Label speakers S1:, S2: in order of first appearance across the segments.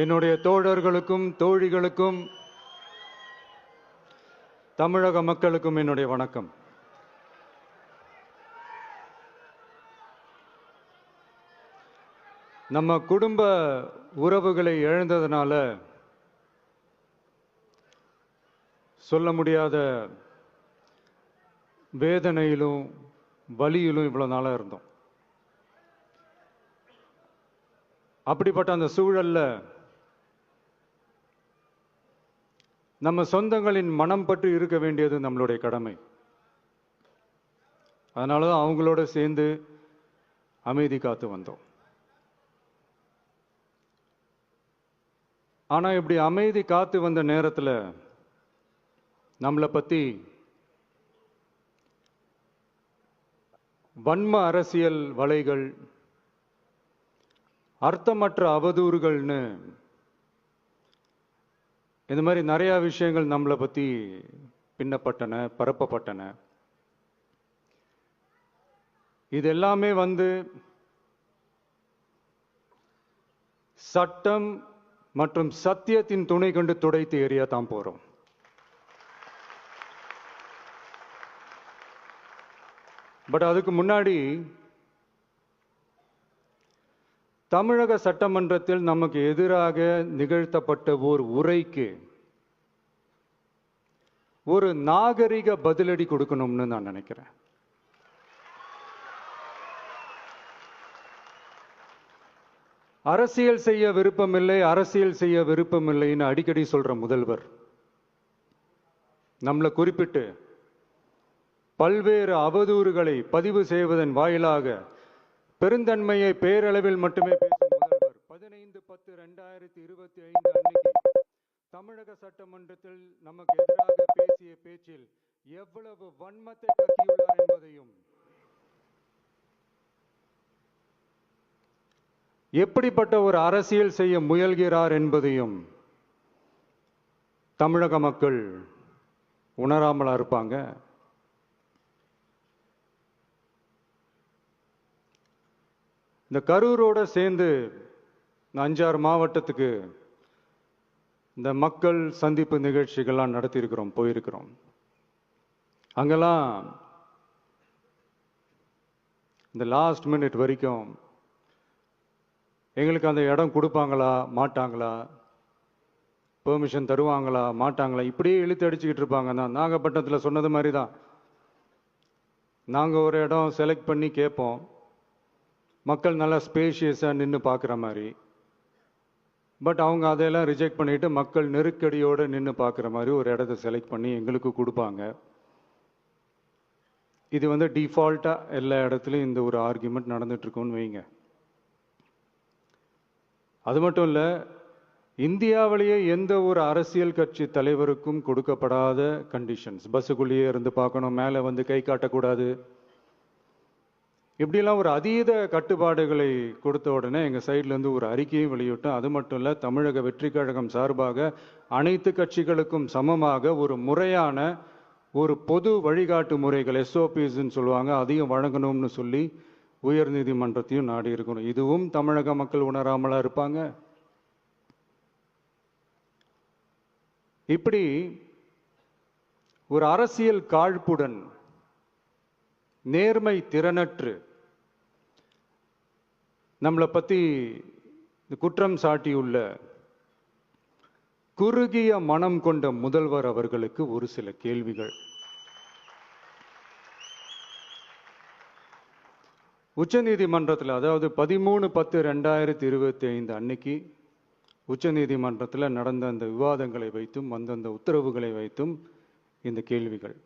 S1: என்னுடைய தோழர்களுக்கும் தோழிகளுக்கும் தமிழக மக்களுக்கும் என்னுடைய வணக்கம். நம்ம குடும்ப உறவுகளை இழந்ததனால சொல்ல முடியாத வேதனையிலும் வலியிலும் இவ்வளவு நாளா இருந்தோம். அப்படிப்பட்ட அந்த சூழல்ல நம்ம சொந்தங்களின் மனம் பற்றி இருக்க வேண்டியது நம்மளுடைய கடமை. அதனாலதான் அவங்களோட சேர்ந்து அமைதி காத்து வந்தோம். ஆனா இப்படி அமைதி காத்து வந்த நேரத்துல நம்மளை பத்தி வன்ம அரசியல் வலைகள், அர்த்தமற்ற அவதூறுகள்னு இந்த மாதிரி நிறைய விஷயங்கள் நம்மளை பத்தி பின்னப்பட்டன, பரப்பப்பட்டன. இது எல்லாமே சட்டம் மற்றும் சத்தியத்தின் துணை கொண்டு துடைத்து எறியத்தான் போறோம். பட் அதுக்கு முன்னாடி தமிழக சட்டமன்றத்தில் நமக்கு எதிராக நிகழ்த்தப்பட்ட ஓர் உரைக்கு ஒரு நாகரிக பதிலடி கொடுக்கணும்னு நான் நினைக்கிறேன். அரசியல் செய்ய விருப்பமில்லை, அரசியல் செய்ய விருப்பமில்லைன்னு அடிக்கடி சொல்ற முதல்வர் நம்மளை குறிப்பிட்டு பல்வேறு அவதூறுகளை பதிவு செய்வதன் வாயிலாக பெருந்தன்மையை பேரளவில் மட்டுமே பேசும் முதல்வர் 15/10/2025 அன்னைக்கு தமிழக சட்டமன்றத்தில் நமக்கு எதிராக பேசிய பேச்சில் எவ்வளவு வன்மத்தை கக்கியுள்ளார் என்பதையும், எப்படிப்பட்ட ஒரு அரசியல் செய்ய முயல்கிறார் என்பதையும் தமிழக மக்கள் உணராமலா இருப்பாங்க. இந்த கரூரோட சேர்ந்து 5-6 மாவட்டத்துக்கு இந்த மக்கள் சந்திப்பு நிகழ்ச்சிகள்லாம் நடத்தியிருக்கிறோம், போயிருக்கிறோம். அங்கெல்லாம் இந்த லாஸ்ட் மினிட் வரைக்கும் எங்களுக்கு அந்த இடம் கொடுப்பாங்களா மாட்டாங்களா, பெர்மிஷன் தருவாங்களா மாட்டாங்களா, இப்படியே இழுத்து அடிச்சுக்கிட்டு இருப்பாங்க. தான் நாகப்பட்டினத்தில் சொன்னது மாதிரி தான். நாங்கள் ஒரு இடம் செலக்ட் பண்ணி கேட்போம், மக்கள் நல்லா ஸ்பேஷியஸாக நின்று பார்க்குற மாதிரி. பட் அவங்க அதையெல்லாம் ரிஜெக்ட் பண்ணிட்டு மக்கள் நெருக்கடியோடு நின்று பார்க்குற மாதிரி ஒரு இடத்த செலக்ட் பண்ணி எங்களுக்கு கொடுப்பாங்க. இது டிஃபால்ட்டாக எல்லா இடத்துலையும் இந்த ஒரு ஆர்கியூமெண்ட் நடந்துட்டு இருக்கும்னு வைங்க. அது மட்டும் இல்லை, இந்தியாவிலேயே எந்த ஒரு அரசியல் கட்சி தலைவருக்கும் கொடுக்கப்படாத கண்டிஷன்ஸ். பஸ்ஸுக்குள்ளேயே இருந்து பார்க்கணும், மேலே கை காட்டக்கூடாது, இப்படிலாம் ஒரு அதீத கட்டுப்பாடுகளை கொடுத்த உடனே எங்கள் சைட்லேருந்து ஒரு அறிக்கையும் வெளியிட்டோம். அது மட்டும் இல்லை, தமிழக வெற்றி கழகம் சார்பாக அனைத்து கட்சிகளுக்கும் சமமாக ஒரு முறையான ஒரு பொது வழிகாட்டு முறைகள், SOPஸ்ன்னு சொல்லுவாங்க, அதையும் வழங்கணும்னு சொல்லி உயர் நீதிமன்றத்தையும் நாடி இருக்கணும். இதுவும் தமிழக மக்கள் உணராமலா இருப்பாங்க. இப்படி ஒரு அரசியல் காழ்ப்புடன், நேர்மை திறனற்று நம்மளை பத்தி குற்றம் சாட்டியுள்ள குறுகிய மனம் கொண்ட முதல்வர் அவர்களுக்கு ஒரு சில கேள்விகள். உச்சநீதிமன்றத்தில், அதாவது 13/10/2025 அன்னைக்கு உச்சநீதிமன்றத்தில் நடந்த அந்த விவாதங்களை வைத்தும் அந்த உத்தரவுகளை வைத்தும் இந்த கேள்விகள்.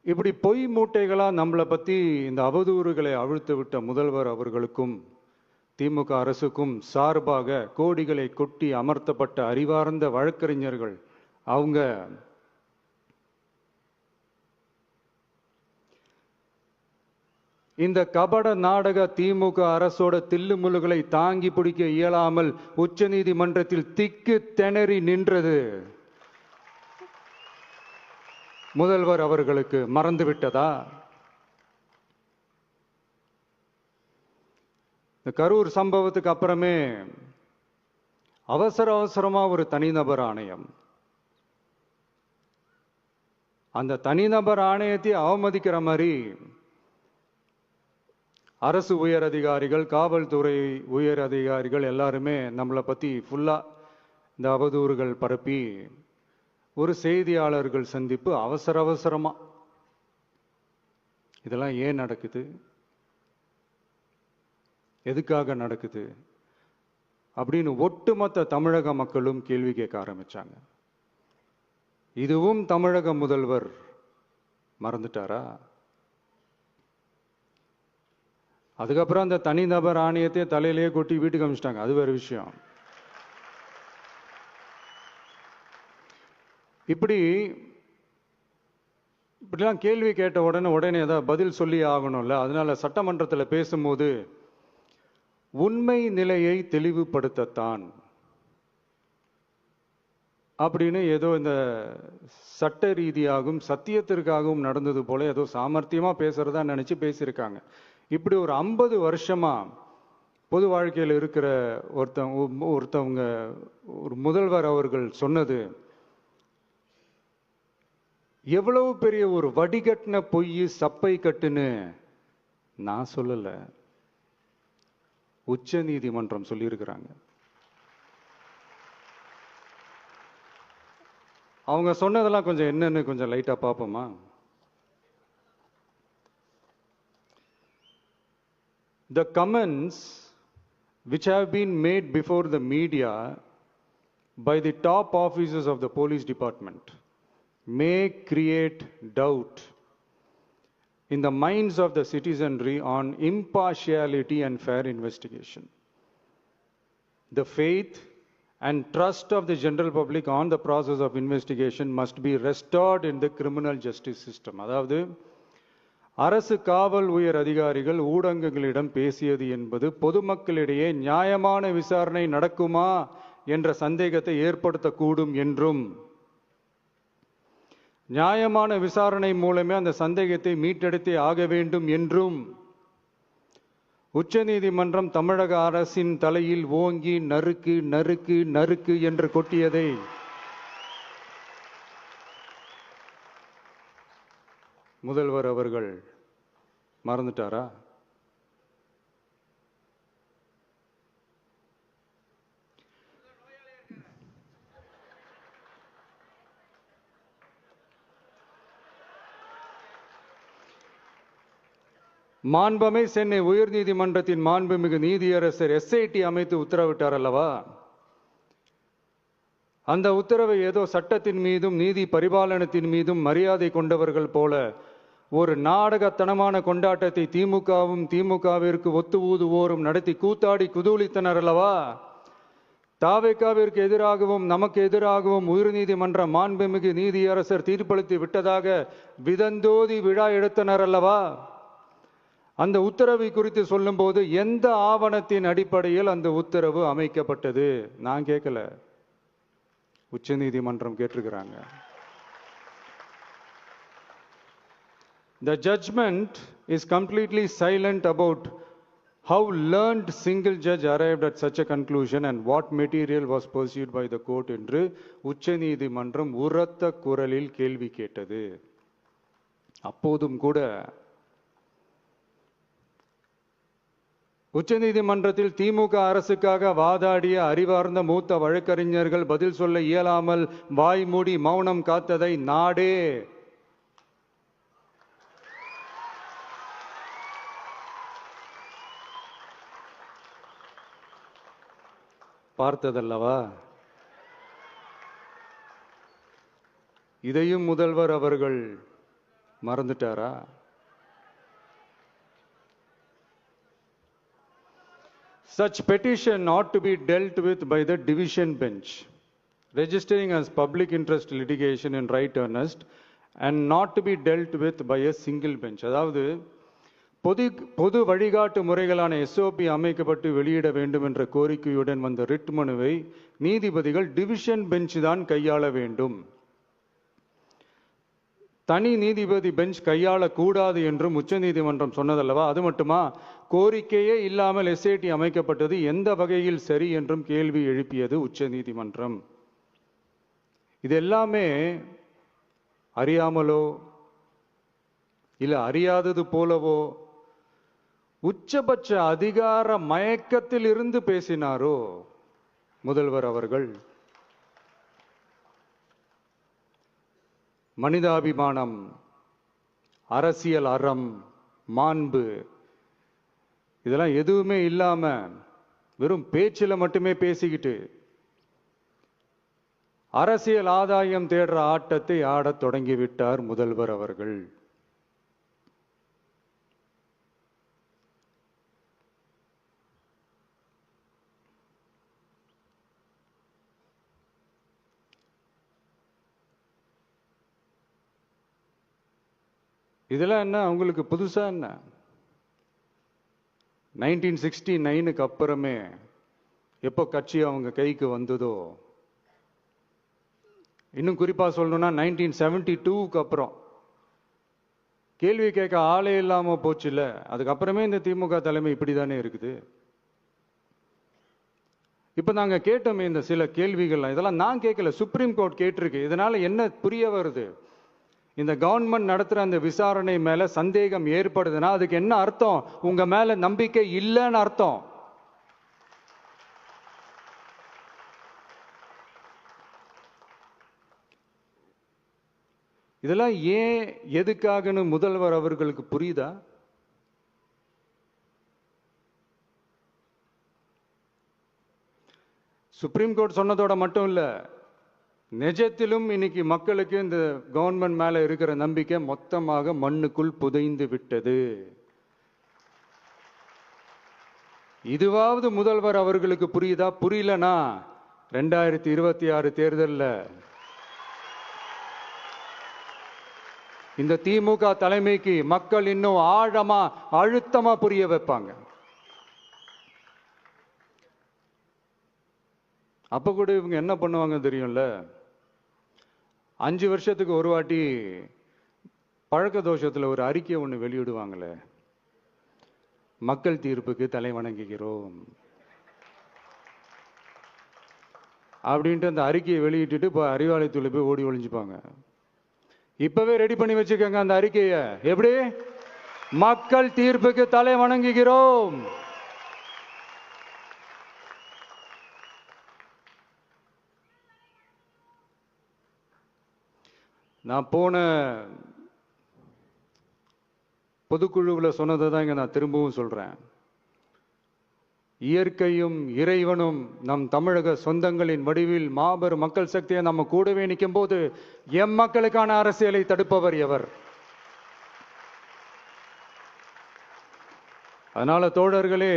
S1: இப்படி பொய் மூட்டைகளா நம்மளை பத்தி இந்த அவதூறுகளை அவிழ்த்து விட்ட முதல்வர் அவர்களுக்கும் திமுக அரசுக்கும் சார்பாக கோடிகளை கொட்டி அமர்த்தப்பட்ட அறிவார்ந்த வழக்கறிஞர்கள் அவங்க இந்த கபட நாடக திமுக அரசோட தில்லுமுல்லுகளை தாங்கி பிடிக்க இயலாமல் உச்ச நீதிமன்றத்தில் திக்கு திணறி நின்றது முதல்வர் அவர்களுக்கு மறந்துவிட்டதா? இந்த கரூர் சம்பவத்துக்கு அப்புறமே அவசரமா ஒரு தனிநபர் ஆணையம், அந்த தனிநபர் ஆணையத்தை அவமதிக்கிற மாதிரி அரசு உயர் அதிகாரிகள், காவல்துறை உயர் அதிகாரிகள் எல்லாருமே நம்மளை பத்தி ஃபுல்லா இந்த அவதூறுகள் பரப்பி ஒரு செய்தியாளர்கள் சந்திப்பு அவசரமா. இதெல்லாம் ஏன் நடக்குது, எதுக்காக நடக்குது அப்படின்னு ஒட்டுமொத்த தமிழக மக்களும் கேள்வி கேட்க ஆரம்பிச்சாங்க. இதுவும் தமிழக முதல்வர் மறந்துட்டாரா? அதுக்கப்புறம் அந்த தனிநபர் ஆணையத்தை தலையிலேயே கொட்டி வீட்டுக்கு அனுப்பிச்சிட்டாங்க. அது வேற விஷயம். இப்படிலாம் கேள்வி கேட்ட உடனே ஏதாவது பதில் சொல்லி ஆகணும்ல. அதனால சட்டமன்றத்தில் பேசும்போது உண்மை நிலையை தெளிவுபடுத்தத்தான் அப்படின்னு ஏதோ இந்த சட்ட ரீதியாகவும் சத்தியத்திற்காகவும் நடந்தது போல ஏதோ சாமர்த்தியமா பேசுறதா நினைச்சு பேசியிருக்காங்க. இப்படி ஒரு 50 வருஷமா பொது வாழ்க்கையில் இருக்கிற ஒருத்தவங்க ஒரு முதல்வர் அவர்கள் சொன்னது எவ்வளவு பெரிய ஒரு வடிகட்டின பொய், சப்பை கட்டுன்னு நான் சொல்லல, உச்ச நீதிமன்றம் சொல்லியிருக்கிறாங்க. அவங்க சொன்னதெல்லாம் கொஞ்சம் என்னன்னு கொஞ்சம் லைட்டா பார்ப்போமா? The comments which have been made before the media by the top officers of the police department may create doubt in the minds of the citizenry on impartiality and fair investigation. The faith and trust of the general public on the process of investigation must be restored in the criminal justice system. அதாவது அரசு காவல் உயர் அதிகாரிகள் ஊடகங்களிடம் பேசியது என்பது பொதுமக்களிடையே நியாயமான விசாரணை நடக்குமா என்ற சந்தேகத்தை ஏற்படுத்தக்கூடும் என்றும், நியாயமான விசாரணை மூலமே அந்த சந்தேகத்தை மீட்டெடுத்தே ஆக வேண்டும் என்றும் உச்சநீதிமன்றம் தமிழக அரசின் தலையில் ஓங்கி நறுக்கு நறுக்கு நறுக்கு என்று கொட்டியதை முதல்வர் அவர்கள் மறந்துட்டாரா? மாண்புமை சென்னை உயர்நீதிமன்றத்தின் மாண்புமிகு நீதியரசர் SIT அமைத்து உத்தரவிட்டார் அல்லவா? அந்த உத்தரவை ஏதோ சட்டத்தின் மீதும் நீதி பரிபாலனத்தின் மீதும் மரியாதை கொண்டவர்கள் போல ஒரு நாடகத்தனமான கொண்டாட்டத்தை திமுகவிற்கு ஒத்து ஊதுவோரும் நடத்தி கூத்தாடி குதூளித்தனர் அல்லவா? தாவேகாவிற்கு எதிராகவும் நமக்கு எதிராகவும் உயர்நீதிமன்ற மாண்புமிகு நீதியரசர் தீர்ப்பளித்து விட்டதாக விதந்தோதி விழா எடுத்தனர் அல்லவா? அந்த உத்தரவை குறித்து சொல்லும் போது எந்த ஆவணத்தின் அடிப்படையில் அந்த உத்தரவு அமைக்கப்பட்டது? நான் கேட்கல, உச்ச நீதிமன்றம் கேட்டிருக்கிறாங்க. The judgment is completely silent about how learned single judge arrived at such a conclusion and what material was pursued by the court என்று உச்ச நீதிமன்றம் உரத்த குரலில் கேள்வி கேட்டது. அப்போதும் கூட உச்சநீதிமன்றத்தில் திமுக அரசுக்காக வாதாடிய அறிவார்ந்த மூத்த வழக்கறிஞர்கள் பதில் சொல்ல இயலாமல் வாய் மூடி மௌனம் காத்ததை நாடே பார்த்ததல்லவா? இதையும் முதல்வர் அவர்கள் மறந்துட்டாரா? Such petition ought to be dealt with by the division bench, registering as public interest litigation in right earnest and not to be dealt with by a single bench. அதாவது பொது வழிகாட்டு முறைகளான SOP அமைக்கப்பட்டு வெளியிட வேண்டும் என்ற கோரிக்கையுடன் வந்த ரிட் மனுவை நீதிபதிகள் டிவிஷன் பெஞ்ச் தான் கையாள வேண்டும். தனி நீதிபதி பெஞ்ச் கையாளக்கூடாது என்றும் உச்சநீதிமன்றம் சொன்னதல்லவா? அது மட்டுமா, கோரிக்கையே இல்லாமல் எஸ்ஐடி அமைக்கப்பட்டது எந்த வகையில் சரி என்றும் கேள்வி எழுப்பியது உச்சநீதிமன்றம். இது எல்லாமே அறியாமலோ இல்ல அறியாதது போலவோ உச்சபட்ச அதிகார மயக்கத்தில் இருந்து பேசினாரோ முதல்வர் அவர்கள்? மனிதாபிமானம், அரசியல் அறம், மாண்பு இதெல்லாம் எதுவுமே இல்லாம வெறும் பேச்சில மட்டுமே பேசிக்கிட்டு அரசியல் ஆதாயம் தேடுற ஆட்டத்தை ஆடத் தொடங்கிவிட்டார் முதல்வர் அவர்கள். இதெல்லாம் என்ன அவங்களுக்கு புதுசா என்ன? 1969க்கு அப்புறமே எப்போ கட்சி அவங்க கைக்கு வந்ததோ, இன்னும் குறிப்பா சொல்லணும்னா 1972க்கு அப்புறம் கேள்வி கேட்க ஆளே இல்லாம போச்சுல்ல. அதுக்கப்புறமே இந்த திமுக தலைமை இப்படிதானே இருக்குது. இப்ப நாங்க கேட்டோமே இந்த சில கேள்விகள், இதெல்லாம் நான் கேட்கல, சுப்ரீம் கோர்ட் கேட்டிருக்கு. இதனால என்ன புரிய வருது? இந்த கவர்மெண்ட் நடத்துற அந்த விசாரணை மேல சந்தேகம் ஏற்படுதுன்னா அதுக்கு என்ன அர்த்தம்? உங்க மேல நம்பிக்கை இல்லைன்னு அர்த்தம். இதெல்லாம் ஏன் எதுக்காகன்னு முதல்வர் அவர்களுக்கு புரியுதா? சுப்ரீம் கோர்ட் சொன்னதோட மட்டும் இல்ல, நிஜத்திலும் இன்னைக்கு மக்களுக்கு இந்த கவர்மெண்ட் மேல இருக்கிற நம்பிக்கை மொத்தமாக மண்ணுக்குள் புதைந்து விட்டது. இதுவாவது முதல்வர் அவர்களுக்கு புரியுதா? புரியலனா 2026 தேர்தல்ல இந்த திமுக தலைமைக்கு மக்கள் இன்னும் ஆழமா அழுத்தமா புரிய வைப்பாங்க. அப்ப கூட இவங்க என்ன பண்ணுவாங்க தெரியும்ல? 5 வருஷத்துக்கு ஒரு வாட்டி பழக்க தோஷத்துல ஒரு அறிக்கை ஒண்ணு வெளியிடுவாங்களே, மக்கள் தீர்ப்புக்கு தலை வணங்குகிறோம் அப்படின்ட்டு அந்த அறிக்கையை வெளியிட்டுட்டு இப்ப அறிவாலயத்துல போய் ஓடி ஒளிஞ்சுப்பாங்க. இப்பவே ரெடி பண்ணி வச்சுக்கோங்க அந்த அறிக்கையை. எப்படி? மக்கள் தீர்ப்புக்கு தலை வணங்குகிறோம். நான் போன பொதுக்குழுவில் சொன்னதை தான் இங்க நான் திரும்பவும் சொல்றேன். இயற்கையும் இறைவனும் நம் தமிழக சொந்தங்களின் வடிவில் மாபெரும் மக்கள் சக்தியை நம்ம கூடவே நிற்கும் போது எம் மக்களுக்கான அரசியலை தடுப்பவர் எவர்? அதனால தோழர்களே,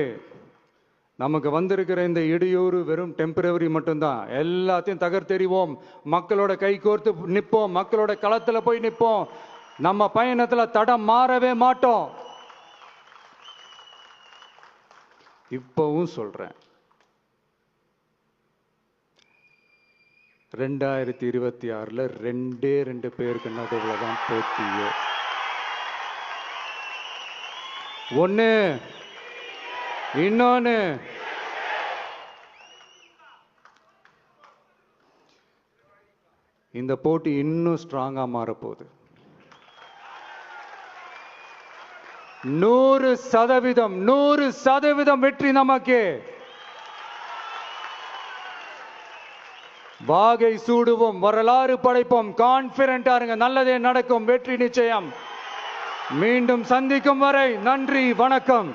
S1: நமக்கு வந்திருக்கிற இந்த இடையூறு வெறும் டெம்பரவரி மட்டும்தான். எல்லாத்தையும் தகர்த்தெறிவோம், மக்களோட கை கோர்த்து நிற்போம், மக்களோட களத்துல போய் நிற்போம். நம்ம பயணத்துல தடம் மாறவே மாட்டோம். இப்பவும் சொல்றேன், 2026ல 2 பேருக்கு நடுவுல தான் போட்டியே. ஒண்ணு, இன்னொன்னு இந்த போட்டி இன்னும் ஸ்ட்ராங்கா மாறப்போகுது. 100% வெற்றி நமக்கு. வாகை சூடுவோம், வரலாறு படைப்போம். கான்பிடென்டா இருங்க, நல்லதே நடக்கும், வெற்றி நிச்சயம். மீண்டும் சந்திக்கும் வரை நன்றி, வணக்கம்.